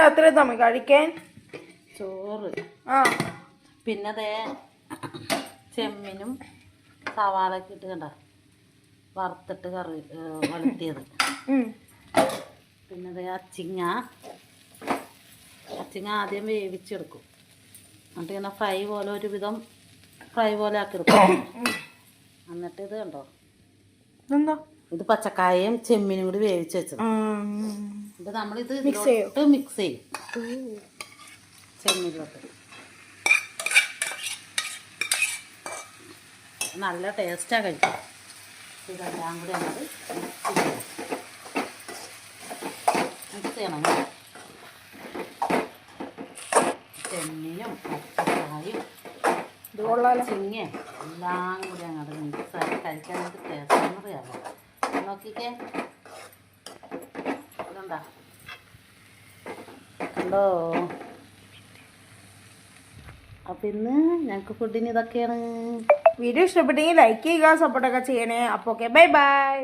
രാത്രി തമ്മിൽ കഴിക്കാൻ ചോറ്. ആ പിന്നെ അതേ ചെമ്മീനും സവാളയൊക്കെ ഇട്ട് കണ്ട വറുത്തിട്ട് കറി വളർത്തിയത്. പിന്നെ അതേ അച്ചിങ്ങ ആദ്യം വേവിച്ചെടുക്കും. എന്നിട്ട് ഇങ്ങനെ ഫ്രൈ പോലെ ഒരുവിധം ഫ്രൈ പോലെ ആക്കിയെടുക്കും. എന്നിട്ട് ഇത് കണ്ടോ, എന്താ ഇത് പച്ചക്കായയും ചെമ്മീനും കൂടി വേവിച്ച് വെച്ചത്. ഇത് നമ്മളിത് ഇതിലോട്ട് മിക്സ് ചെയ്യും. ചെമ്മീനിലോട്ട് നല്ല ടേസ്റ്റാണ് കഴിക്കാം. ഇതെല്ലാം കൂടി നമ്മൾ മിക്സ് ചെയ്യണം. ചെമ്മീനും പച്ചക്കായും ചിങ്ങയും എല്ലാം കൂടി അങ്ങോട്ട് മിക്സാക്കി കഴിക്കാൻ നമുക്ക് ടേസ്റ്റ് അറിയാമോ. നോക്കിക്കേ, ഇതുണ്ടോ കണ്ടോ. അപ്പം ഇന്ന് ഞങ്ങൾക്ക് ഫുഡിന് ഇതൊക്കെയാണ്. വീഡിയോ ഇഷ്ടപ്പെട്ടെങ്കിൽ ലൈക്ക് ചെയ്യുക, സപ്പോർട്ടൊക്കെ ചെയ്യണേ. അപ്പോൾ ഓക്കെ, ബൈ ബൈ.